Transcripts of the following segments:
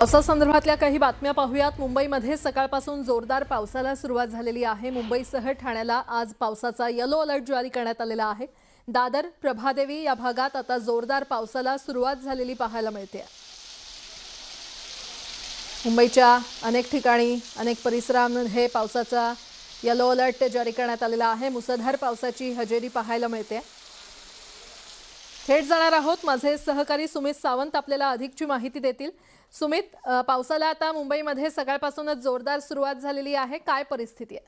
पावसासंदर्भातल्या काही बातम्या पाहूयात। मुंबईमध्ये सकाळपासून जोरदार पावसाला सुरुवात झालेली आहे। मुंबईसह ठाण्याला आज पावसाचा येलो अलर्ट जारी करण्यात आलेला आहे। दादर, प्रभादेवी या भागात आता जोरदार पावसाला सुरुवात झालेली पाहायला मिळते। मुंबईच्या अनेक ठिकाणी अनेक परिसरांमध्ये पावसाचा येलो अलर्ट जारी करण्यात आलेला आहे। मुसळधार पावसाची हजेरी पाहायला मिळते। थेट जाणार आहोत, माझे सहकारी सुमित सावंत आपल्याला अधिकची माहिती देतील। सुमित, पावसाला आता मुंबईमध्ये सकाळपासूनच जोरदार सुरुवात झालेली आहे, काय परिस्थिती आहे?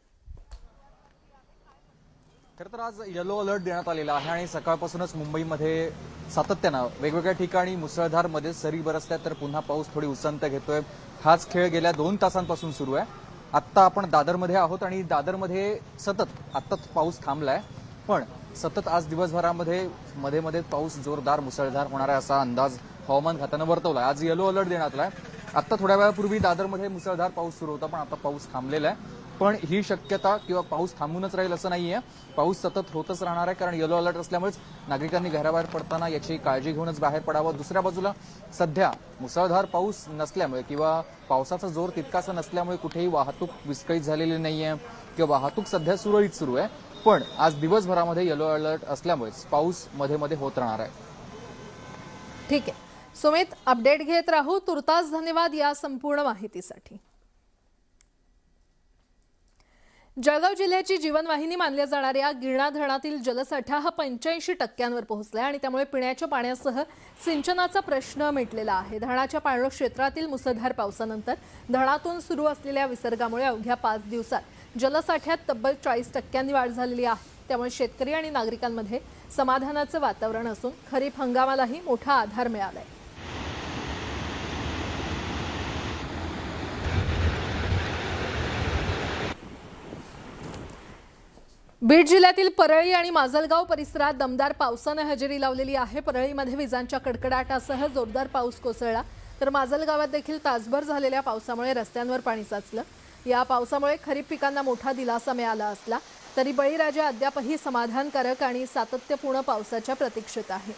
खरं तर आज येलो अलर्ट देण्यात आलेला आहे आणि सकाळपासूनच मुंबईमध्ये सातत्यानं वेगवेगळ्या ठिकाणी मुसळधार मध्ये सरी बरसतात तर पुन्हा पाऊस थोडी उसंत घेतोय। हाच खेळ गेल्या 2 तासांपासून सुरू आहे। आता आपण दादरमध्ये आहोत आणि दादरमध्ये सतत आत्ताच पाऊस थांबलाय, पण सतत आज दिवसभरामध्ये मध्ये मध्ये पाऊस जोरदार मुसळधार होणार आहे असा अंदाज हवामान खात्यानं वर्तवलाय। आज येलो अलर्ट देण्यात आलाय। आता थोड्या वेळापूर्वी दादरमध्ये मुसळधार पाऊस सुरू होता, पण आता पाऊस थांबलेला आहे। पण ही शक्यता किंवा पाऊस थांबूनच राहील असं नाहीये, पाऊस सतत होतच राहणार आहे, कारण येलो अलर्ट असल्यामुळे नागरिकांनी घराबाहेर पडताना याची काळजी घेऊनच बाहेर पडावं। दुसऱ्या बाजूला सध्या मुसळधार पाऊस नसल्यामुळे किंवा पावसाचा जोर तितकासा नसल्यामुळे कुठेही वाहतूक विस्कळीत झालेली नाहीये किंवा वाहतूक सध्या सुरळीत सुरू आहे। पण आज दिवसभरामध्ये येलो अलर्ट असल्यामुळे पाऊस मध्ये मध्ये होत राहणार आहे। ठीक आहे सुमित, अपडेट घेत राहू। तुर्तास धन्यवाद या संपूर्ण माहितीसाठी। जळगाव जिल्ह्याची जीवनवाहिनी मानल्या जाणाऱ्या गिरणा धरणातील जलसाठा हा 85% पोहोचलाय आणि त्यामुळे पिण्याच्या पाण्यासह सिंचनाचा प्रश्न मिटलेला आहे। धरणाच्या पाणलोट क्षेत्रातील मुसळधार पावसानंतर धरणातून सुरू असलेल्या विसर्गामुळे अवघ्या 5 दिवसात जलसाठ्यात तब्बल 40% वाढ झालेली आहे। त्यामुळे शेतकरी आणि नागरिकांमध्ये समाधानाचं वातावरण असून खरीप हंगामालाही मोठा आधार मिळालाय। बीड जिल्ह्यातील परळी आणि माजलगाव परिसरात दमदार पावसाने हजेरी लावलेली आहे। परळीमध्ये विजांच्या कडकडाटासह जोरदार पाऊस कोसळला, तर माजलगावात देखील तासभर झालेल्या पावसामुळे रस्त्यांवर पाणी साचलं। या पावसामुळे खरीप पिकांना मोठा दिलासा मिळाला असला तरी बळीराजा अद्यापही समाधानकारक आणि सातत्यपूर्ण पावसाच्या प्रतीक्षेत आहे।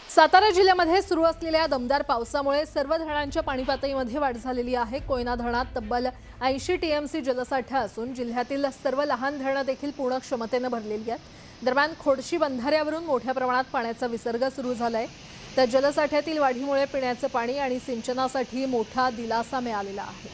सातारा जिल्ह्यामध्ये सुरू असलेल्या दमदार पावसामुळे सर्व धरणांच्या पाणी पातळीमध्ये वाढ झालेली आहे। कोयना धरणात तब्बल 80 टीएमसी जलसाठा असून जिल्ह्यातील सर्व लहान धरणं देखील पूर्ण क्षमतेने भरलेली आहेत। दरम्यान खोडशी बंधाऱ्यावरून मोठ्या प्रमाणात पाण्याचा विसर्ग सुरू झालाय, तर जलसाठ्यातील वाढीमुळे पिण्याचं पाणी आणि सिंचनासाठी मोठा दिलासा मिळालेला आहे।